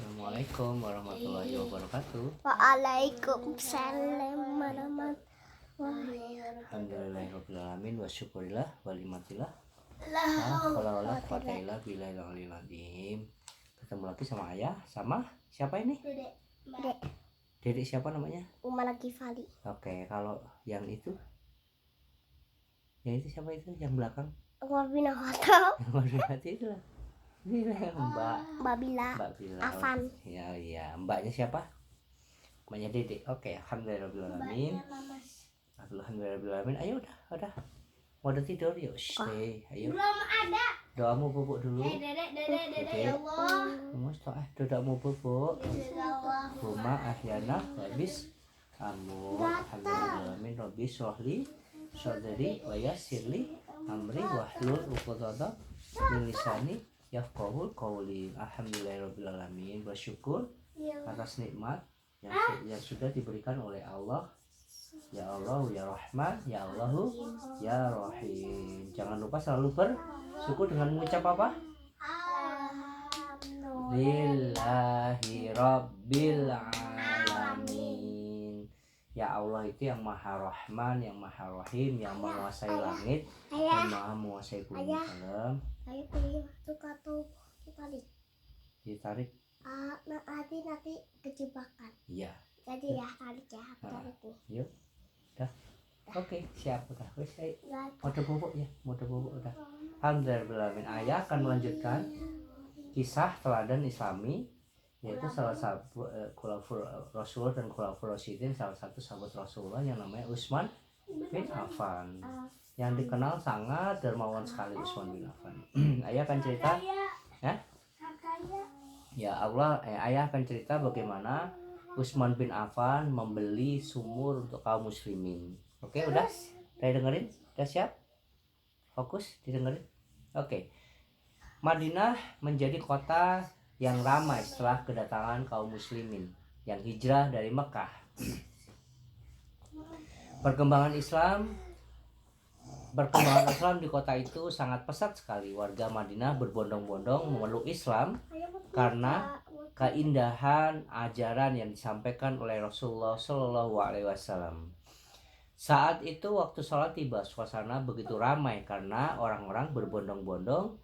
Assalamualaikum warahmatullahi wabarakatuh. Waalaikumsalam warahmatullahi wabarakatuh. Alhamdulillahirobbilalamin wa syukurillah walimatillah. Alhamdulillah fatailah bilallahiladzim. Ketemu lagi sama ayah, sama siapa ini? Dedek siapa namanya? Uma lagi Fali. Oke, kalau yang itu siapa itu? Yang belakang? Uma Bina Hotel. Yang itu lah. Ini lah Mbak Bila. Afan. Ya iya, mbaknya siapa? Mbaknya Dedek. Oke, alhamdulillahirobbilalamin. Alhamdulillahirobbilalamin. Ayo udah. Mau tidur yuk. Stay. Ayo. Belum ada. Doamu bubuk dulu. Dedek ya Allah. Doamu bubuk. Rumah ahyana habis kamu alhamdulillahirobbilalamin. Robbi sholli shodri wa yassirli amri wahlul 'uqdatam min lisani yafqahul qawli. Alhamdulillahirobbilalamin. Bersyukur atas nikmat yang sudah diberikan oleh Allah. Ya Allah, ya Rahman, ya Allahu, ya Rahim. Jangan lupa selalu bersyukur dengan mengucap apa? Lillahi Rabbil Alamin. Ya Allah itu yang Maha Rahman, yang Maha Rahim, yang menguasai langit, yang Maha menguasai bumi. Salam. Ayo pilih masuk atau ditarik. Ditarik. Nanti kejebakan. Iya. Jadi ya tarik ya, tarik nih. Yuk. Dah. Oke, siap udah. Wes, ayo. Mode bubuk ya, mode bubuk udah. Alhamdulillahirobbilalamin. Ayah akan melanjutkan kisah teladan Islami, yaitu salah satu khulafaur Rasul dan khulafaur Rasyidin, salah satu sahabat Rasulullah yang namanya Utsman bin Affan, yang dikenal sangat dermawan sekali. Utsman bin Affan. Ayah akan cerita ya? Ya Allah, ayah akan cerita bagaimana Utsman bin Affan membeli sumur untuk kaum muslimin. Oke, udah dengerin? Udah siap? Fokus didengerin? Oke. Madinah menjadi kota yang ramai setelah kedatangan kaum muslimin yang hijrah dari Mekah. Perkembangan Islam di kota itu sangat pesat sekali. Warga Madinah berbondong-bondong memeluk Islam karena keindahan ajaran yang disampaikan oleh Rasulullah Shallallahu Alaihi Wasallam. Saat itu waktu sholat tiba, suasana begitu ramai karena orang-orang berbondong-bondong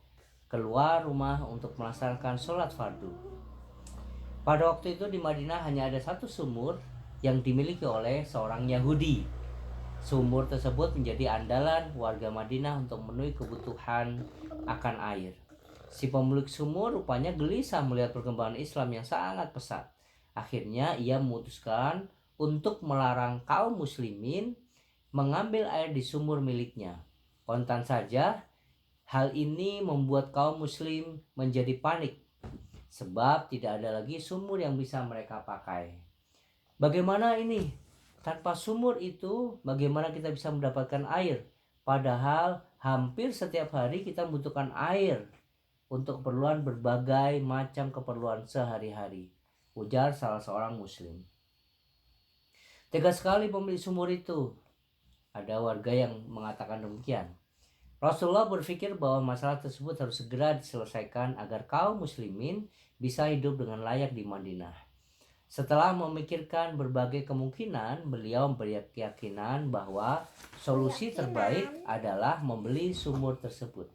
keluar rumah untuk melaksanakan sholat fardu. Pada waktu itu di Madinah hanya ada satu sumur yang dimiliki oleh seorang Yahudi. Sumur tersebut menjadi andalan warga Madinah untuk memenuhi kebutuhan akan air. Si pemilik sumur rupanya gelisah melihat perkembangan Islam yang sangat pesat. Akhirnya ia memutuskan untuk melarang kaum muslimin mengambil air di sumur miliknya. Kontan saja, hal ini membuat kaum muslim menjadi panik sebab tidak ada lagi sumur yang bisa mereka pakai. Bagaimana ini? Tanpa sumur itu, bagaimana kita bisa mendapatkan air? Padahal hampir setiap hari kita membutuhkan air untuk keperluan berbagai macam keperluan sehari-hari, ujar salah seorang muslim. Tegas sekali pemilik sumur itu. Ada warga yang mengatakan demikian. Rasulullah berpikir bahwa masalah tersebut harus segera diselesaikan agar kaum muslimin bisa hidup dengan layak di Madinah. Setelah memikirkan berbagai kemungkinan, beliau berkeyakinan bahwa solusi terbaik adalah membeli sumur tersebut.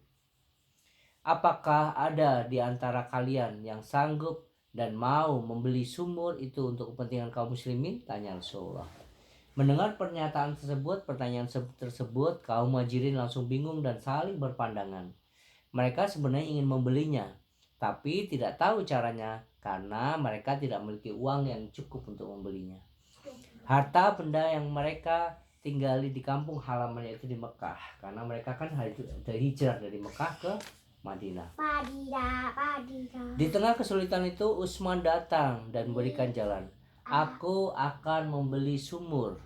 Apakah ada di antara kalian yang sanggup dan mau membeli sumur itu untuk kepentingan kaum muslimin? Tanya Rasulullah. Mendengar pertanyaan tersebut, kaum Muhajirin langsung bingung dan saling berpandangan. Mereka sebenarnya ingin membelinya, tapi tidak tahu caranya karena mereka tidak memiliki uang yang cukup untuk membelinya. Harta benda yang mereka tinggali di kampung halamannya itu di Mekah, karena mereka kan hijrah dari Mekah ke Madinah. Di tengah kesulitan itu Utsman datang dan memberikan jalan. Aku akan membeli sumur.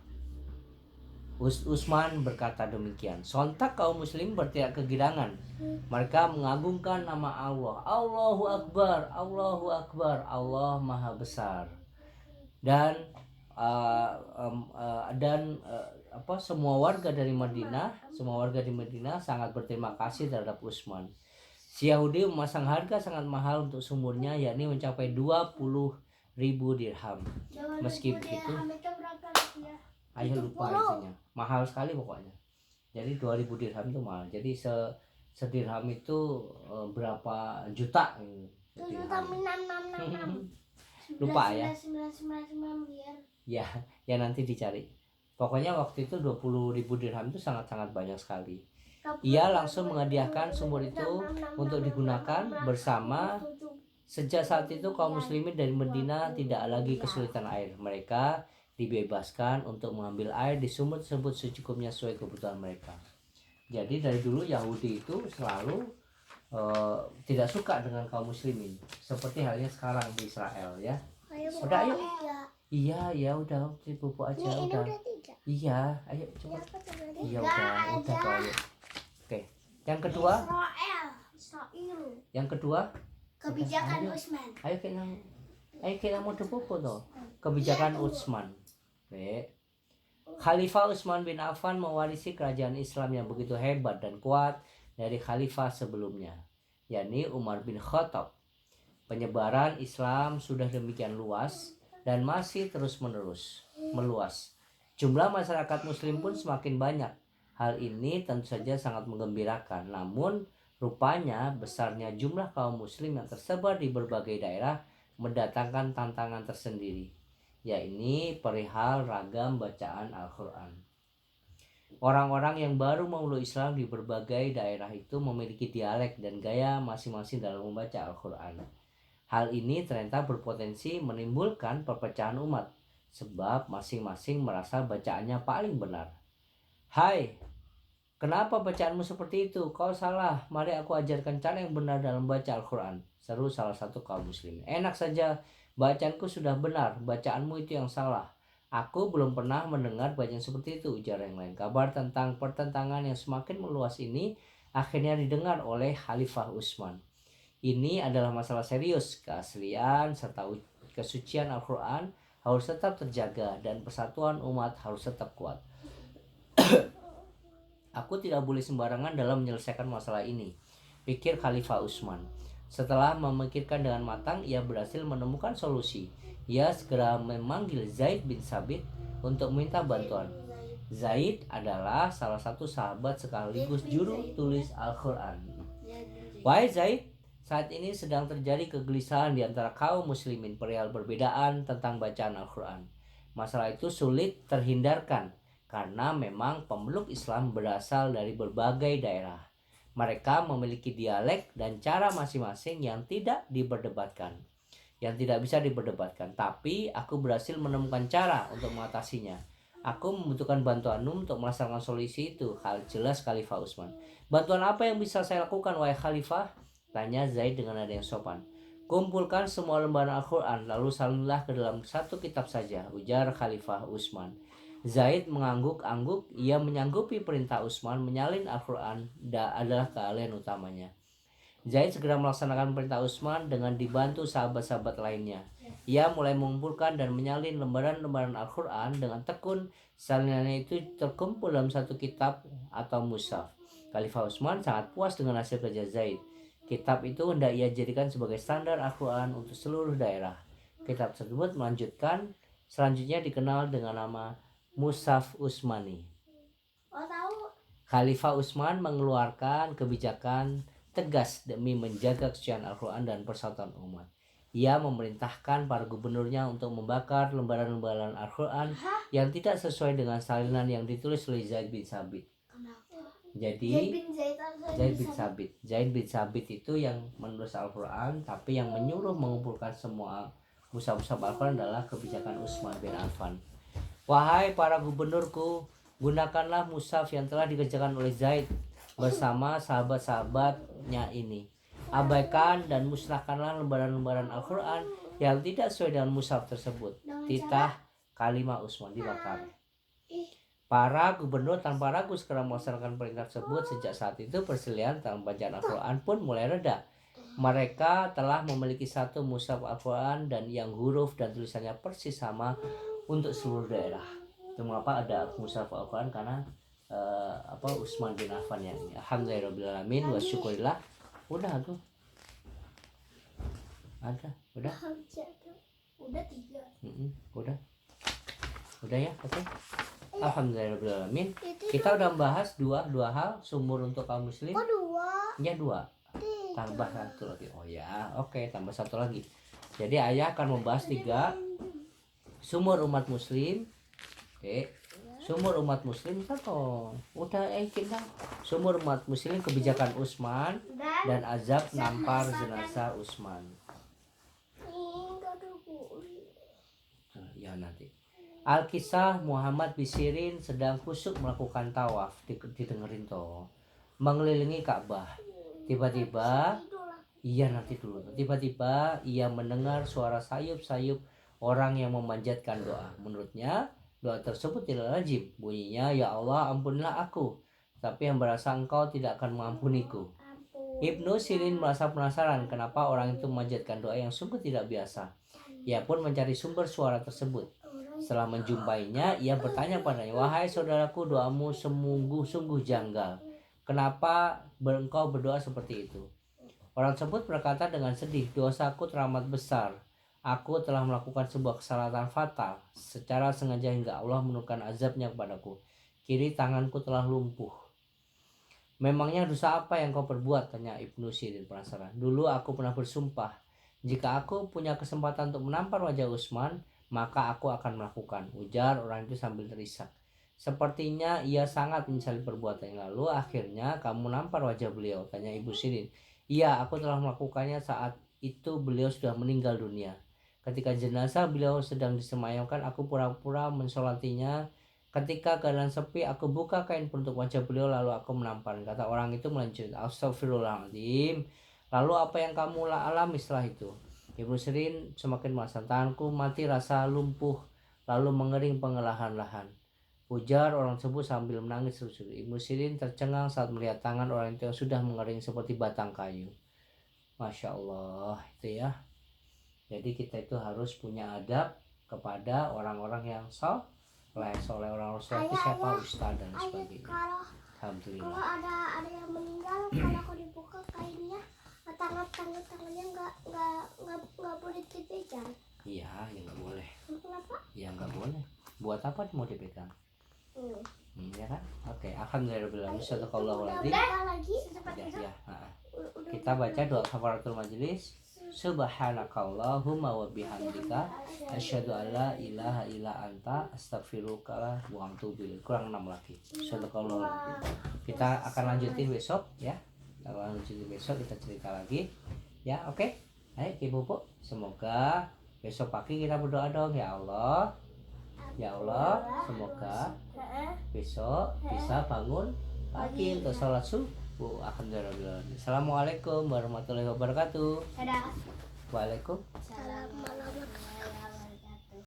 Utsman berkata demikian. Sontak kaum muslim berteriak kegirangan. Mereka mengagungkan nama Allah. Allahu Akbar, Allahu Akbar, Allah Maha Besar. Dan semua warga di Madinah sangat berterima kasih terhadap Utsman. Si Yahudi memasang harga sangat mahal untuk sumurnya, yakni mencapai 20.000 dirham. Meski begitu, ayo lupa itunya. Mahal sekali pokoknya. Jadi 2000 dirham itu mahal. Jadi sedirham itu berapa juta lupa ya. Ya nanti dicari. Pokoknya waktu itu 20.000 dirham itu sangat-sangat banyak sekali. Ia langsung menghadiahkan sumur itu untuk digunakan bersama. Sejak saat itu kaum muslimin dari Medina tidak lagi kesulitan air. Mereka dibebaskan untuk mengambil air di sumur tersebut secukupnya sesuai kebutuhan mereka. Jadi dari dulu Yahudi itu selalu tidak suka dengan kaum muslimin, seperti halnya sekarang di Israel ya. Udah ayo. Iya udah bubuk aja udah. Iya, ayo coba. Iya udah kok ayo. Oke. Yang kedua. Yang kedua. Kebijakan Utsman. Ayo kita mau debuku tuh. Kebijakan Utsman. Oke. Khalifah Utsman bin Affan mewarisi kerajaan Islam yang begitu hebat dan kuat dari khalifah sebelumnya, yakni Umar bin Khattab. Penyebaran Islam sudah demikian luas dan masih terus meluas. Jumlah masyarakat muslim pun semakin banyak. Hal ini tentu saja sangat menggembirakan. Namun rupanya besarnya jumlah kaum muslim yang tersebar di berbagai daerah mendatangkan tantangan tersendiri, yakni perihal ragam bacaan Al-Quran. Orang-orang yang baru memeluk Islam di berbagai daerah itu memiliki dialek dan gaya masing-masing dalam membaca Al-Quran. Hal ini ternyata berpotensi menimbulkan perpecahan umat, sebab masing-masing merasa bacaannya paling benar. Hai, kenapa bacaanmu seperti itu? Kau salah, mari aku ajarkan cara yang benar dalam baca Al-Quran, seru salah satu kaum muslim. Enak saja, bacaanku sudah benar, bacaanmu itu yang salah. Aku belum pernah mendengar bacaan seperti itu, ujar yang lain. Kabar tentang pertentangan yang semakin meluas ini akhirnya didengar oleh Khalifah Utsman. Ini adalah masalah serius. Keaslian serta kesucian Al-Quran harus tetap terjaga dan persatuan umat harus tetap kuat. Aku tidak boleh sembarangan dalam menyelesaikan masalah ini, pikir Khalifah Utsman. Setelah memikirkan dengan matang, ia berhasil menemukan solusi. Ia segera memanggil Zaid bin Sabit untuk meminta bantuan. Zaid adalah salah satu sahabat sekaligus juru tulis Al-Quran. Wahai Zaid, saat ini sedang terjadi kegelisahan di antara kaum muslimin perihal perbedaan tentang bacaan Al-Quran. Masalah itu sulit terhindarkan karena memang pemeluk Islam berasal dari berbagai daerah. Mereka memiliki dialek dan cara masing-masing yang tidak bisa diperdebatkan. Tapi aku berhasil menemukan cara untuk mengatasinya. Aku membutuhkan bantuanmu untuk melaksanakan solusi itu, hal jelas Khalifah Utsman. Bantuan apa yang bisa saya lakukan, wahai Khalifah? Tanya Zaid dengan nada yang sopan. Kumpulkan semua lembaran Al-Quran, lalu salinlah ke dalam satu kitab saja, ujar Khalifah Utsman. Zaid mengangguk-angguk. Ia menyanggupi perintah Utsman. Menyalin Al-Quran adalah keahlian utamanya. Zaid segera melaksanakan perintah Utsman dengan dibantu sahabat-sahabat lainnya. Ia mulai mengumpulkan dan menyalin lembaran-lembaran Al-Quran dengan tekun. Salinannya itu terkumpul dalam satu kitab atau mushaf. Khalifah Utsman sangat puas dengan hasil kerja Zaid. Kitab itu hendak ia jadikan sebagai standar Al-Quran untuk seluruh daerah. Kitab tersebut selanjutnya dikenal dengan nama Mushaf Utsmani. Khalifah Utsman mengeluarkan kebijakan tegas demi menjaga kesucian Al-Quran dan persatuan umat. Ia memerintahkan para gubernurnya untuk membakar lembaran-lembaran Al-Quran yang tidak sesuai dengan salinan yang ditulis oleh Zaid bin Sabit. Jadi Zaid bin Sabit itu yang menulis Al-Quran, tapi yang menyuruh mengumpulkan semua mushaf-mushaf Al-Quran adalah kebijakan Utsman bin Affan. Wahai para gubernurku, gunakanlah mushaf yang telah dikerjakan oleh Zaid bersama sahabat-sahabatnya ini. Abaikan dan musnahkanlah lembaran-lembaran Al-Quran yang tidak sesuai dengan mushaf tersebut. Titah kalimat Utsman dibakar. Para gubernur tanpa ragu segera melaksanakan perintah tersebut. Sejak saat itu perselisihan dalam bacaan Al-Quran pun mulai reda. Mereka telah memiliki satu mushaf Al-Quran dan yang huruf dan tulisannya persis sama untuk seluruh daerah. Itu mengapa ada mushaf Al-Quran, karena Utsman bin Affan yang ini. Alhamdulillahirabbil alamin wa syukurillah. Udah tuh. Ada, udah. Udah 3. Udah. Udah ya, oke. Alhamdulillahirobbilalamin. Kita udah membahas dua hal sumur untuk kaum muslim. Oh 2. Ya 2. Tambah 1 lagi. Oh ya, oke, tambah 1 lagi. Jadi ayah akan membahas 3 sumur umat muslim. Oke. Sumur umat muslim toh. Udah kita. Sumur umat muslim, kebijakan Utsman dan azab nampar jenazah Utsman. Ya nanti. Al-Kisah Muhammad bin Sirin sedang khusyuk melakukan tawaf, didengerin toh. Mengelilingi Ka'bah. Tiba-tiba nanti dulu. Tiba-tiba ia mendengar suara sayup-sayup orang yang memanjatkan doa. Menurutnya doa tersebut tidak lazim. Bunyinya, ya Allah ampunilah aku, tapi yang berasa engkau tidak akan mengampuniku. Ibnu Sirin merasa penasaran kenapa orang itu memanjatkan doa yang sungguh tidak biasa. Ia pun mencari sumber suara tersebut. Setelah menjumpainya, ia bertanya padanya, wahai saudaraku, doamu sungguh janggal. Kenapa engkau berdoa seperti itu? Orang tersebut berkata dengan sedih, dosaku teramat besar. Aku telah melakukan sebuah kesalahan fatal. Secara sengaja hingga Allah menurunkan azabnya kepadaku. Kiri tanganku telah lumpuh. Memangnya dosa apa yang kau perbuat? Tanya Ibnu Sirin penasaran. Dulu aku pernah bersumpah, jika aku punya kesempatan untuk menampar wajah Utsman, maka aku akan melakukan, ujar orang itu sambil terisak. Sepertinya ia sangat menyesali perbuatannya. Lalu akhirnya kamu nampar wajah beliau? Tanya Ibu Sirin. Iya, aku telah melakukannya saat itu beliau sudah meninggal dunia. Ketika jenazah beliau sedang disemayamkan, aku pura-pura mensolatinya. Ketika keadaan sepi, aku buka kain penutup wajah beliau lalu aku menampar. Kata orang itu melanjutkan, astagfirullahaladzim. Lalu apa yang kamu alami setelah itu? Ibnu Sirin semakin merasa tanganku mati rasa lumpuh lalu mengering perlahan-lahan. Ujar orang tersebut sambil menangis terus. Ibnu Sirin tercengang saat melihat tangan orang itu yang sudah mengering seperti batang kayu. Masya Allah, itu ya. Jadi kita itu harus punya adab kepada orang-orang yang soleh, orang soleh itu siapa, ustaz dan sebagainya. Alhamdulillah. Kalau ada yang meninggal, kalau aku dibuka kainnya, tangannya nggak boleh dipegang. Iya, ya nggak boleh. Kenapa? Ya nggak boleh. Buat apa mau dipegang? Ya kan? Oke, alhamdulillah. Sadaqallahul adzim. Ya. Kita baca doa kafaratul majelis. Subhanakallahumma wa bihamdika asyhadu an la ilaha illa anta astaghfiruka wa atubu ilaik. Kurang 6 lagi. Sadaqallahul adzim. Kita akan lanjutin besok ya. Besok kita cerita lagi. Ya, oke. Ayo Ibu Bu, semoga besok pagi kita berdoa dong, ya Allah. Ya Allah, semoga besok bisa bangun pagi untuk sholat subuh. Alhamdulillah. Assalamualaikum warahmatullahi wabarakatuh. Dadah. Waalaikumsalam. Salam warahmatullahi